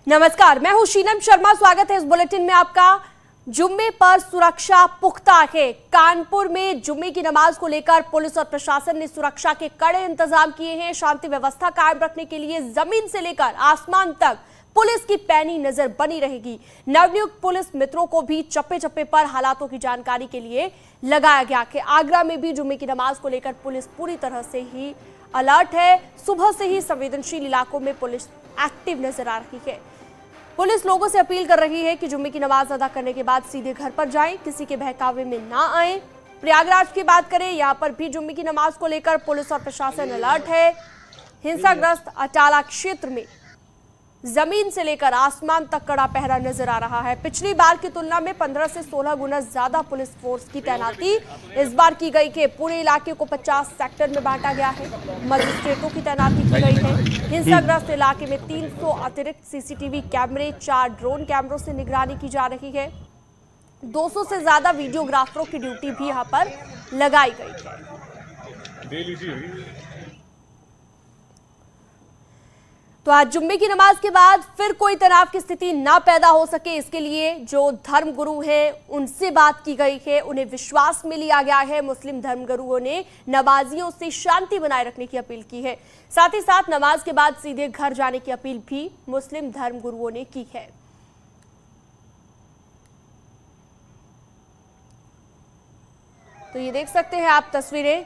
नमस्कार, मैं हूं शीनम शर्मा। स्वागत है इस बुलेटिन में आपका। जुम्मे पर सुरक्षा पुख्ता है। कानपुर में जुम्मे की नमाज को लेकर पुलिस और प्रशासन ने सुरक्षा के कड़े इंतजाम किए हैं। शांति व्यवस्था कायम रखने के लिए जमीन से लेकर आसमान तक पुलिस की पैनी नजर बनी रहेगी। नवनियुक्त पुलिस मित्रों को भी चप्पे चप्पे पर हालातों की जानकारी के लिए लगाया गया है। आगरा में भी जुम्मे की नमाज को लेकर पुलिस पूरी तरह से ही अलर्ट है। सुबह से ही संवेदनशील इलाकों में पुलिस एक्टिव नजर आ रही है। पुलिस लोगों से अपील कर रही है कि जुम्मे की नमाज अदा करने के बाद सीधे घर पर जाएं, किसी के बहकावे में ना आए। प्रयागराज की बात करें, यहां पर भी जुम्मे की नमाज को लेकर पुलिस और प्रशासन अलर्ट है। हिंसाग्रस्त अटाला क्षेत्र में जमीन से लेकर आसमान तक कड़ा पहरा नजर आ रहा है। पिछली बार की तुलना में 15 से 16 गुना ज्यादा पुलिस फोर्स की तैनाती इस बार की गई है। पूरे इलाके को 50 सेक्टर में बांटा गया है। मजिस्ट्रेटों की तैनाती की गई है। हिंसाग्रस्त इलाके में 300 अतिरिक्त सीसीटीवी कैमरे, 4 ड्रोन कैमरों से निगरानी की जा रही है। 200 से ज्यादा वीडियोग्राफरों की ड्यूटी भी यहां पर लगाई गई है। तो आज जुम्मे की नमाज के बाद फिर कोई तनाव की स्थिति ना पैदा हो सके, इसके लिए जो धर्मगुरु हैं उनसे बात की गई है। उन्हें विश्वास में लिया गया है। मुस्लिम धर्मगुरुओं ने नमाजियों से शांति बनाए रखने की अपील की है। साथ ही साथ नमाज के बाद सीधे घर जाने की अपील भी मुस्लिम धर्मगुरुओं ने की है। तो ये देख सकते हैं आप तस्वीरें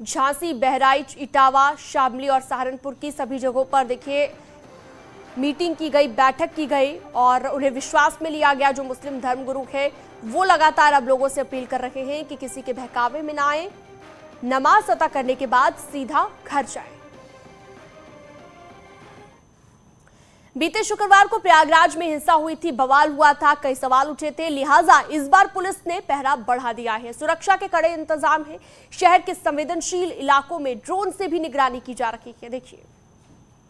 झांसी, बहराइच, इटावा, शामली और सहारनपुर की सभी जगहों पर देखिए मीटिंग की गई, बैठक की गई और उन्हें विश्वास में लिया गया। जो मुस्लिम धर्मगुरु है वो लगातार अब लोगों से अपील कर रहे हैं कि किसी के बहकावे में ना आए, नमाज अदा करने के बाद सीधा घर जाए। बीते शुक्रवार को प्रयागराज में हिंसा हुई थी, बवाल हुआ था, कई सवाल उठे थे। लिहाजा इस बार पुलिस ने पहरा बढ़ा दिया है। सुरक्षा के कड़े इंतजाम है। शहर के संवेदनशील इलाकों में ड्रोन से भी निगरानी की जा रही है। देखिए,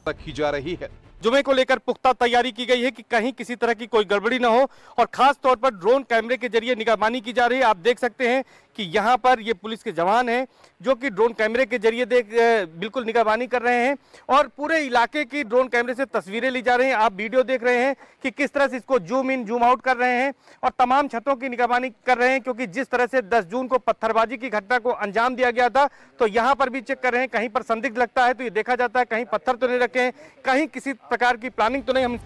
रखी जा रही है। जुमे को लेकर पुख्ता तैयारी की गई है कि कहीं किसी तरह की कोई गड़बड़ी न हो और खास तौर पर ड्रोन कैमरे के जरिए निगरानी की जा रही है। आप देख सकते हैं कि यहाँ पर ये पुलिस के जवान हैं जो कि ड्रोन कैमरे के जरिए बिल्कुल निगरानी कर रहे हैं और पूरे इलाके की ड्रोन कैमरे से तस्वीरें ली जा रही हैं। आप वीडियो देख रहे हैं कि किस तरह से इसको जूम इन जूम आउट कर रहे हैं और तमाम छतों की निगरानी कर रहे हैं, क्योंकि जिस तरह से 10 जून को पत्थरबाजी की घटना को अंजाम दिया गया था, तो यहाँ पर भी चेक कर रहे हैं। कहीं पर संदिग्ध लगता है तो ये देखा जाता है, कहीं पत्थर तो नहीं रखे हैं, कहीं किसी प्रकार की प्लानिंग तो नहीं। हम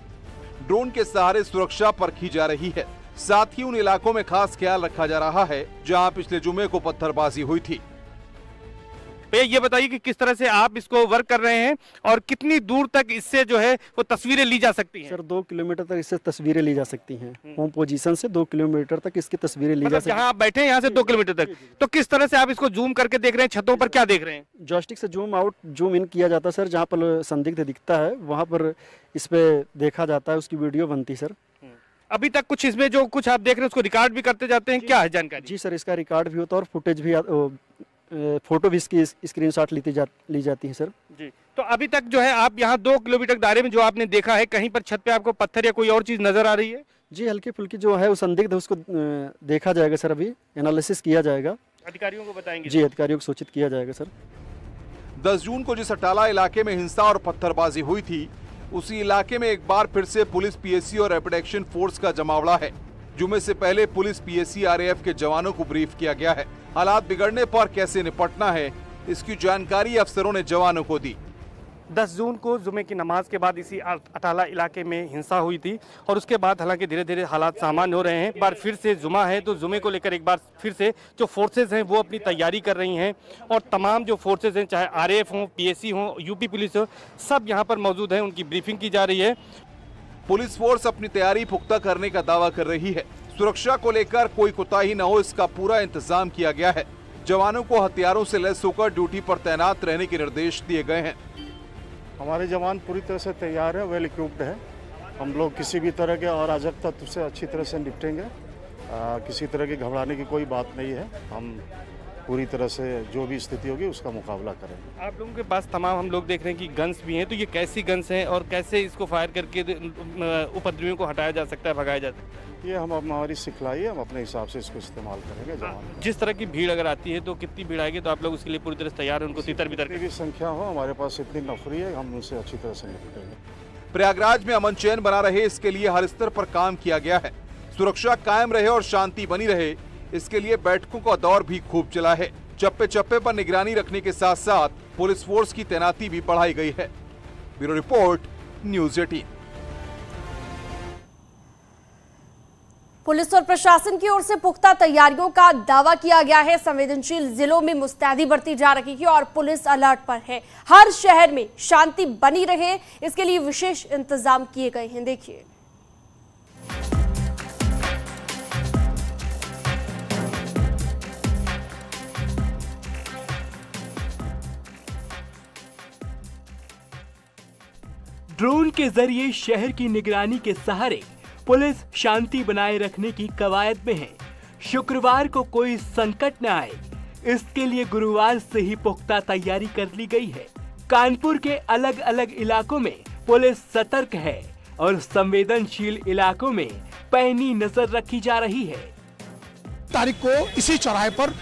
ड्रोन के सहारे सुरक्षा परखी जा रही है। साथ ही उन इलाकों में खास ख्याल रखा जा रहा है जहां पिछले जुमे को पत्थरबाजी हुई थी। ये बताइए कि किस तरह से आप इसको वर्क कर रहे हैं और कितनी दूर तक इससे जो है वो तस्वीरें ली जा सकती हैं? सर 2 किलोमीटर तक इससे तस्वीरें ली जा सकती हैं। होम पोजीशन से 2 किलोमीटर तक इसकी तस्वीरें ली जा सकती हैं। जहां आप बैठे हैं यहाँ से 2 किलोमीटर तक। तो किस तरह से आप इसको जूम करके देख रहे हैं? छतों पर क्या देख रहे हैं? जॉयस्टिक से जूम आउट जूम इन किया जाता है सर। जहाँ पर संदिग्ध दिखता है वहाँ पर इस पे देखा जाता है, उसकी वीडियो बनती सर। अभी तक कुछ इसमें जो कुछ आप देख रहे हैं उसको रिकॉर्ड भी करते जाते हैं, क्या है जानकारी? जी सर, इसका रिकॉर्ड भी होता है और फुटेज भी, फोटो भी इसकी स्क्रीनशॉट ली जाती है सर जी। तो अभी तक जो है आप यहाँ 2 किलोमीटर दायरे में जो आपने देखा है, कहीं पर छत पे आपको पत्थर या कोई और चीज नजर आ रही है? जी, हल्की फुल्की जो है वो संदिग्ध है, उसको देखा जाएगा सर। अभी एनालिसिस किया जाएगा, अधिकारियों को बताएंगे? जी, अधिकारियों को सूचित किया जाएगा सर। 10 जून को जिस अटाला इलाके में हिंसा और पत्थरबाजी हुई थी, उसी इलाके में एक बार फिर से पुलिस, पीएसी और रैपिड एक्शन फोर्स का जमावड़ा है। जुमे से पहले पुलिस, पीएसी, आरएएफ के जवानों को ब्रीफ किया गया है। हालात बिगड़ने पर कैसे निपटना है, इसकी जानकारी अफसरों ने जवानों को दी। 10 जून को जुमे की नमाज के बाद इसी अटाला इलाके में हिंसा हुई थी और उसके बाद हालांकि धीरे धीरे हालात सामान्य हो रहे हैं। एक बार फिर से जुमा है तो जुमे को लेकर एक बार फिर से जो फोर्सेज हैं वो अपनी तैयारी कर रही हैं और तमाम जो फोर्सेज हैं, चाहे आरएएफ हो, पीएसी हो, यूपी पुलिस हो, सब यहाँ पर मौजूद हैं। उनकी ब्रीफिंग की जा रही है। पुलिस फोर्स अपनी तैयारी पुख्ता करने का दावा कर रही है। सुरक्षा को लेकर कोई कोताही न हो, इसका पूरा इंतजाम किया गया है। जवानों को हथियारों से लैस होकर ड्यूटी पर तैनात रहने के निर्देश दिए गए हैं। हमारे जवान पूरी तरह से तैयार है, वेल इक्विप्ड है। हम लोग किसी भी तरह के अराजक तत्व से अच्छी तरह से निपटेंगे। किसी तरह की घबराने की कोई बात नहीं है। हम पूरी तरह से जो भी स्थिति होगी उसका मुकाबला करेंगे। आप लोगों के पास तमाम हम लोग देख रहे हैं कि गन्स भी हैं, तो ये कैसी गन्स हैं और कैसे इसको फायर करके उपद्रवियों को हटाया जा सकता है, भगाया जा सकता है? ये हमारी सिखलाई है, हम अपने हिसाब से इसको इस्तेमाल करेंगे। जवान जिस तरह की भीड़ अगर आती है तो कितनी भीड़ आएगी, तो आप लोग उसके लिए पूरी तरह से तैयार हैं? उनको तितर बितर की संख्या हो, हमारे पास इतनी नफरी है, हम उनसे अच्छी तरह से निपटेंगे। प्रयागराज में अमन चैन बना रहे, इसके लिए हर स्तर पर काम किया गया है। सुरक्षा कायम रहे और शांति बनी रहे, इसके लिए बैठकों का दौर भी खूब चला है। चप्पे चप्पे पर निगरानी रखने के साथ साथ पुलिस फोर्स की तैनाती भी बढ़ाई गई है। Bureau report, news 18। पुलिस और प्रशासन की ओर से पुख्ता तैयारियों का दावा किया गया है। संवेदनशील जिलों में मुस्तैदी बरती जा रही है और पुलिस अलर्ट पर है। हर शहर में शांति बनी रहे, इसके लिए विशेष इंतजाम किए गए हैं। देखिए, ड्रोन के जरिए शहर की निगरानी के सहारे पुलिस शांति बनाए रखने की कवायद में है। शुक्रवार को कोई संकट न आए, इसके लिए गुरुवार से ही पुख्ता तैयारी कर ली गई है। कानपुर के अलग अलग इलाकों में पुलिस सतर्क है और संवेदनशील इलाकों में पैनी नजर रखी जा रही है। तारीख को इसी चौराहे पर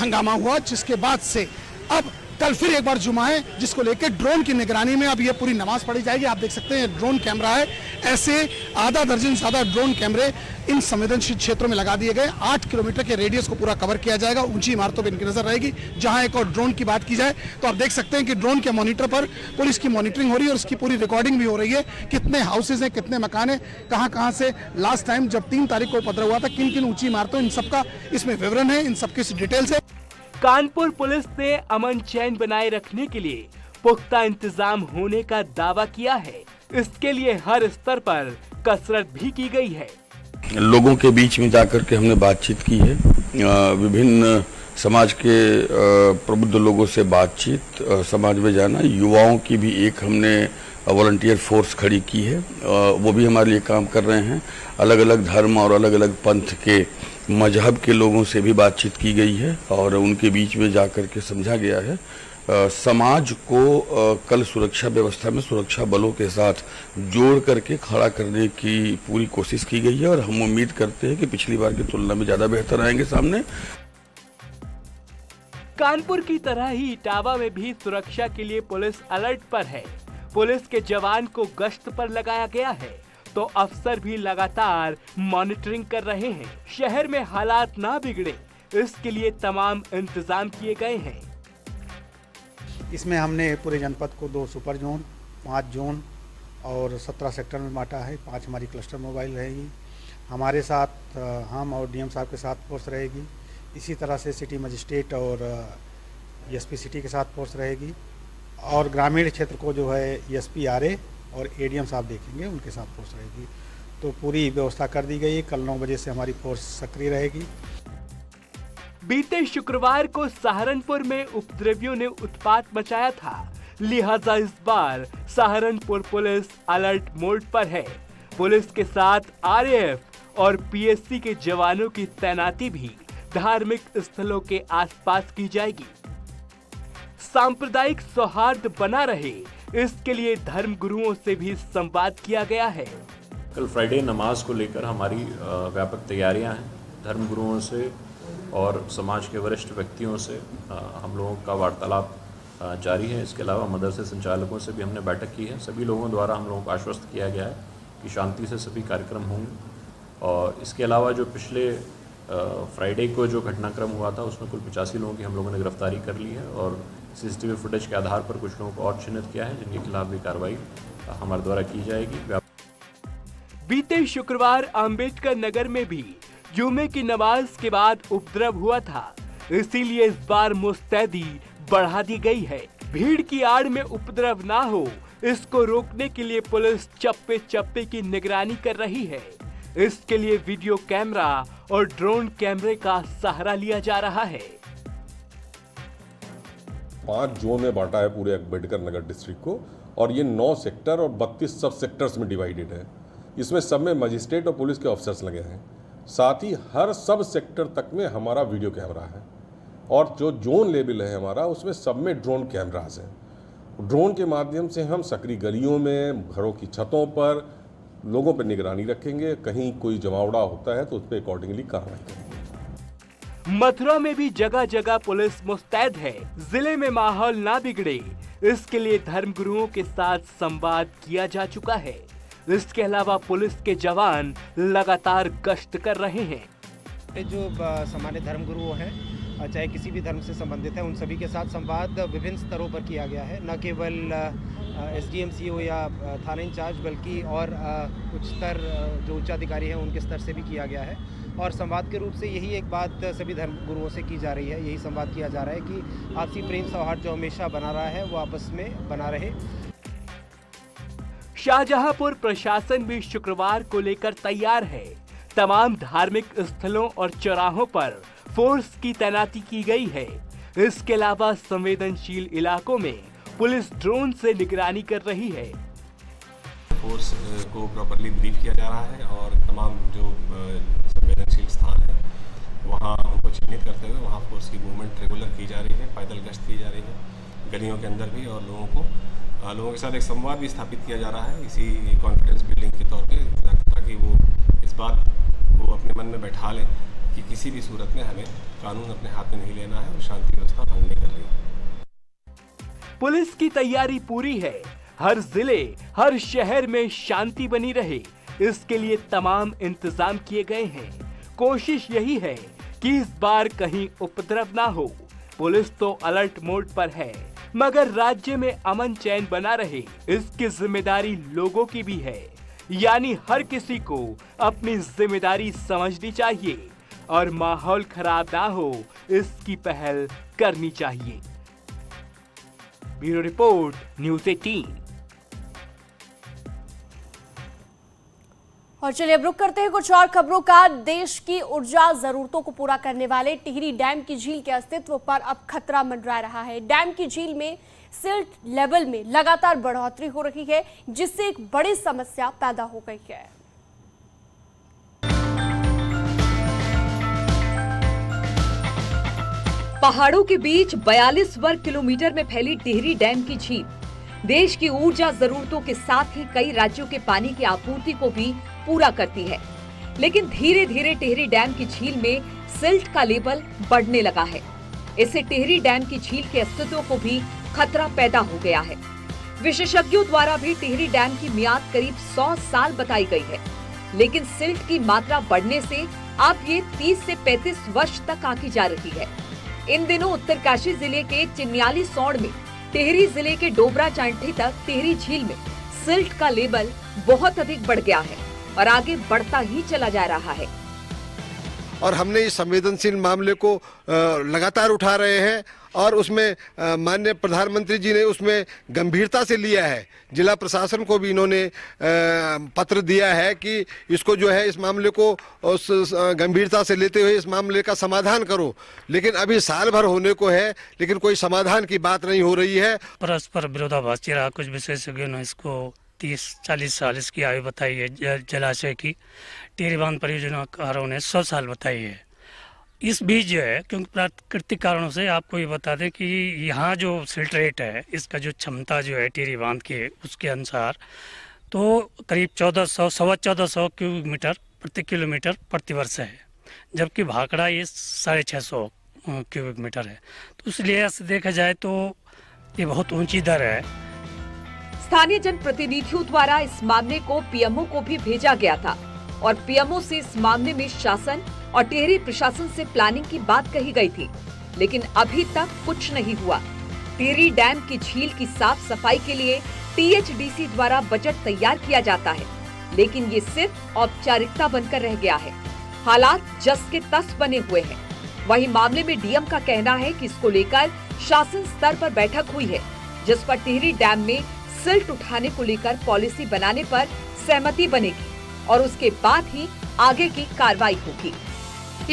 हंगामा हुआ, जिसके बाद से अब कल फिर एक बार जुमा है, जिसको लेकर ड्रोन की निगरानी में अब ये पूरी नमाज पढ़ी जाएगी। आप देख सकते हैं ड्रोन कैमरा है, ऐसे आधा दर्जन से ज्यादा ड्रोन कैमरे इन संवेदनशील क्षेत्रों में लगा दिए गए। 8 किलोमीटर के रेडियस को पूरा कवर किया जाएगा। ऊंची इमारतों पर इनकी नजर रहेगी। जहां एक और ड्रोन की बात की जाए तो आप देख सकते हैं कि ड्रोन के मॉनिटर पर पुलिस की मॉनिटरिंग हो रही है और उसकी पूरी रिकॉर्डिंग भी हो रही है। कितने हाउसेज हैं, कितने मकान हैं, कहां से लास्ट टाइम जब 3 तारीख को उपद्रव हुआ था, किन किन ऊंची इमारतों, इन सबका इसमें विवरण है, इन सबकी डिटेल्स है। कानपुर पुलिस ने अमन चैन बनाए रखने के लिए पुख्ता इंतजाम होने का दावा किया है। इसके लिए हर स्तर पर कसरत भी की गई है। लोगों के बीच में जाकर के हमने बातचीत की है। विभिन्न समाज के प्रबुद्ध लोगों से बातचीत, समाज में जाना, युवाओं की भी एक हमने वॉलंटियर फोर्स खड़ी की है। वो भी हमारे लिए काम कर रहे हैं। अलग अलग धर्म और अलग अलग पंथ के मजहब के लोगों से भी बातचीत की गई है और उनके बीच में जाकर के समझा गया है। समाज को कल सुरक्षा व्यवस्था में सुरक्षा बलों के साथ जोड़ करके खड़ा करने की पूरी कोशिश की गई है और हम उम्मीद करते हैं कि पिछली बार की तुलना में ज्यादा बेहतर आएंगे सामने। कानपुर की तरह ही इटावा में भी सुरक्षा के लिए पुलिस अलर्ट पर है। पुलिस के जवान को गश्त पर लगाया गया है तो अफसर भी लगातार मॉनिटरिंग कर रहे हैं। शहर में हालात ना बिगड़े, इसके लिए तमाम इंतजाम किए गए हैं। इसमें हमने पूरे जनपद को 2 सुपर जोन, 5 जोन और 17 सेक्टर में बांटा है। 5 हमारी क्लस्टर मोबाइल रहेगी। हमारे साथ हम और डीएम साहब के साथ फोर्स रहेगी। इसी तरह से सिटी मजिस्ट्रेट और एसपी सिटी के साथ फोर्स रहेगी और ग्रामीण क्षेत्र को जो है एसपी आरए और एडीएम साहब देखेंगे, उनके साथ फोर्स रहेगी। तो पूरी व्यवस्था कर दी गई है। कल 9 बजे से हमारी फोर्स सक्रिय रहेगी। बीते शुक्रवार को सहारनपुर में उपद्रवियों ने उत्पात मचाया था, लिहाजा इस बार सहारनपुर पुलिस अलर्ट मोड पर है। पुलिस के साथ आरएएफ और पीएससी के जवानों की तैनाती भी धार्मिक स्थलों के आसपास की जाएगी। सांप्रदायिक सौहार्द बना रहे, इसके लिए धर्म गुरुओं से भी संवाद किया गया है। कल फ्राइडे नमाज को लेकर हमारी व्यापक तैयारियां हैं। धर्म गुरुओं से और समाज के वरिष्ठ व्यक्तियों से हम लोगों का वार्तालाप जारी है। इसके अलावा मदरसे संचालकों से भी हमने बैठक की है। सभी लोगों द्वारा हम लोगों को आश्वस्त किया गया है कि शांति से सभी कार्यक्रम होंगे। और इसके अलावा जो पिछले फ्राइडे को जो घटनाक्रम हुआ था उसमें कुल 85 लोगों की हम लोगों ने गिरफ्तारी कर ली है और सीसीटीवी फुटेज के आधार पर कुछ लोगों को और चिन्हित किया है, जिनके खिलाफ भी कार्रवाई हमारे द्वारा की जाएगी। बीते शुक्रवार अंबेडकर नगर में भी जुमे की नमाज के बाद उपद्रव हुआ था, इसीलिए इस बार मुस्तैदी बढ़ा दी गई है। भीड़ की आड़ में उपद्रव ना हो, इसको रोकने के लिए पुलिस चप्पे चप्पे की निगरानी कर रही है। इसके लिए वीडियो कैमरा और ड्रोन कैमरे का सहारा लिया जा रहा है। 5 जोन में बांटा है पूरे अम्बेडकर नगर डिस्ट्रिक्ट को और ये 9 सेक्टर और 32 सब सेक्टर्स में डिवाइडेड है। इसमें सब में मजिस्ट्रेट और पुलिस के ऑफिसर्स लगे हैं। साथ ही हर सब सेक्टर तक में हमारा वीडियो कैमरा है और जो जोन लेवल है हमारा उसमें सब में ड्रोन कैमरास हैं। ड्रोन के माध्यम से हम सक्रिय गलियों में, घरों की छतों पर लोगों पर निगरानी रखेंगे। कहीं कोई जमावड़ा होता है तो उस पर अकॉर्डिंगली कार्रवाई करेंगे। मथुरा में भी जगह जगह पुलिस मुस्तैद है। जिले में माहौल ना बिगड़े, इसके लिए धर्मगुरुओं के साथ संवाद किया जा चुका है। इसके अलावा पुलिस के जवान लगातार गश्त कर रहे हैं। जो सामान्य धर्मगुरु हैं, चाहे किसी भी धर्म से संबंधित है, उन सभी के साथ संवाद विभिन्न स्तरों पर किया गया है। न केवल SDM CO या थाना इंचार्ज, बल्कि और कुछ स्तर जो उच्चाधिकारी हैं उनके स्तर से भी किया गया है। और संवाद के रूप से यही एक बात सभी धर्मगुरुओं से की जा रही है, यही संवाद किया जा रहा है कि आपसी प्रेम सौहार्द जो हमेशा बना रहा है वो आपस में बना रहे। शाहजहांपुर प्रशासन भी शुक्रवार को लेकर तैयार है। तमाम धार्मिक स्थलों और चौराहों पर फोर्स की तैनाती की गई है। इसके अलावा संवेदनशील इलाकों में पुलिस ड्रोन से निगरानी कर रही है। फोर्स को प्रॉपर्ली ब्रीफ किया जा रहा है और तमाम जो संवेदनशील स्थान है वहाँ उनको चिन्हित करते हुए वहाँ फोर्स की मूवमेंट रेगुलर की जा रही है, पैदल गश्त की जा रही है गलियों के अंदर भी, और लोगों के साथ एक संवाद भी स्थापित किया जा रहा है इसी कॉन्फिडेंस बिल्डिंग के तौर पे, ताकि वो इस बात को अपने मन में बैठा लें कि किसी भी सूरत में हमें कानून अपने हाथ में नहीं लेना है और शांति व्यवस्था भंग नहीं कर रही। पुलिस की तैयारी पूरी है। हर जिले, हर शहर में शांति बनी रहे, इसके लिए तमाम इंतजाम किए गए हैं। कोशिश यही है कि इस बार कहीं उपद्रव ना हो। पुलिस तो अलर्ट मोड पर है, मगर राज्य में अमन चैन बना रहे, इसकी जिम्मेदारी लोगों की भी है। यानी हर किसी को अपनी जिम्मेदारी समझनी चाहिए और माहौल खराब ना हो, इसकी पहल करनी चाहिए। Bureau report, news 18। और चलिए अब रुक करते हैं कुछ और खबरों का। देश की ऊर्जा जरूरतों को पूरा करने वाले टिहरी डैम की झील के अस्तित्व पर अब खतरा मंडरा रहा है। डैम की झील में सिल्ट लेवल में लगातार बढ़ोतरी हो रही है, जिससे एक बड़ी समस्या पैदा हो गई है। पहाड़ों के बीच 42 वर्ग किलोमीटर में फैली टिहरी डैम की झील देश की ऊर्जा जरूरतों के साथ ही कई राज्यों के पानी की आपूर्ति को भी पूरा करती है। लेकिन धीरे धीरे टिहरी डैम की झील में सिल्ट का लेवल बढ़ने लगा है। इससे टिहरी डैम की झील के अस्तित्व को भी खतरा पैदा हो गया है। विशेषज्ञों द्वारा भी टिहरी डैम की मियाद करीब 100 साल बताई गई है, लेकिन सिल्ट की मात्रा बढ़ने से अब ये 30 से 35 वर्ष तक आंकी जा रही है। इन दिनों उत्तरकाशी जिले के चिन्याली सौड़ में टिहरी जिले के डोबरा चांठी तक टिहरी झील में सिल्ट का लेवल बहुत अधिक बढ़ गया है और आगे बढ़ता ही चला जा रहा है। और हमने इस संवेदनशील मामले को लगातार उठा रहे हैं और उसमें माननीय प्रधानमंत्री जी ने उसमें गंभीरता से लिया है। जिला प्रशासन को भी इन्होंने पत्र दिया है कि इसको जो है इस मामले को उस गंभीरता से लेते हुए इस मामले का समाधान करो। लेकिन अभी साल भर होने को है, लेकिन कोई समाधान की बात नहीं हो रही है। परस्पर विरोधाभास चल रहा। कुछ विशेषज्ञों ने इसको 30-40 साल इसकी आयु बताई है। जलाशय की टिहरी बांध परियोजनाकारों ने 100 साल बताई है। इस बीच जो है, क्योंकि प्राकृतिक कारणों से आपको ये बता दें कि यहाँ जो सिल्ट रेट है, इसका जो क्षमता जो है टिहरी बांध के, उसके अनुसार तो करीब 1400 क्यूबिक मीटर प्रति किलोमीटर प्रति वर्ष है, जबकि भाखड़ा ये 650 क्यूबिक मीटर है। तो इसलिए ऐसे देखा जाए तो ये बहुत ऊंची दर है। स्थानीय जनप्रतिनिधियों द्वारा इस मामले को पीएमओ को भी भेजा गया था और पीएमओ से इस मामले में शासन और टिहरी प्रशासन से प्लानिंग की बात कही गई थी, लेकिन अभी तक कुछ नहीं हुआ। टिहरी डैम की झील की साफ सफाई के लिए THDC द्वारा बजट तैयार किया जाता है, लेकिन ये सिर्फ औपचारिकता बनकर रह गया है। हालात जस के तस बने हुए हैं। वहीं मामले में डीएम का कहना है कि इसको लेकर शासन स्तर पर बैठक हुई है, जिस पर टिहरी डैम में सिल्ट उठाने को लेकर पॉलिसी बनाने पर सहमति बनेगी और उसके बाद ही आगे की कार्रवाई होगी।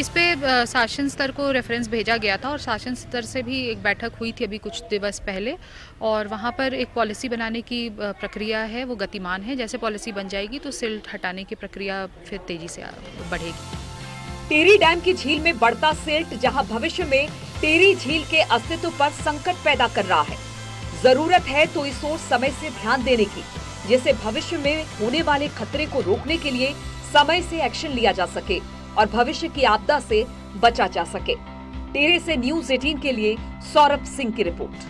इस पे शासन स्तर को रेफरेंस भेजा गया था और शासन स्तर से भी एक बैठक हुई थी अभी कुछ दिवस पहले, और वहाँ पर एक पॉलिसी बनाने की प्रक्रिया है, वो गतिमान है। जैसे पॉलिसी बन जाएगी तो सिल्ट हटाने की प्रक्रिया फिर तेजी से बढ़ेगी। टिहरी डैम की झील में बढ़ता सिल्ट जहां भविष्य में टिहरी झील के अस्तित्व पर संकट पैदा कर रहा है, जरूरत है तो इस ओर समय से ध्यान देने की, जिससे भविष्य में होने वाले खतरे को रोकने के लिए समय से एक्शन लिया जा सके और भविष्य की आपदा से बचा जा सके। टिहरी से न्यूज़ 18 के लिए सौरभ सिंह की रिपोर्ट।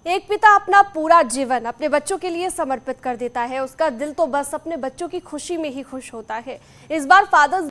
एक पिता अपना पूरा जीवन अपने बच्चों के लिए समर्पित कर देता है। उसका दिल तो बस अपने बच्चों की खुशी में ही खुश होता है। इस बार फादर्स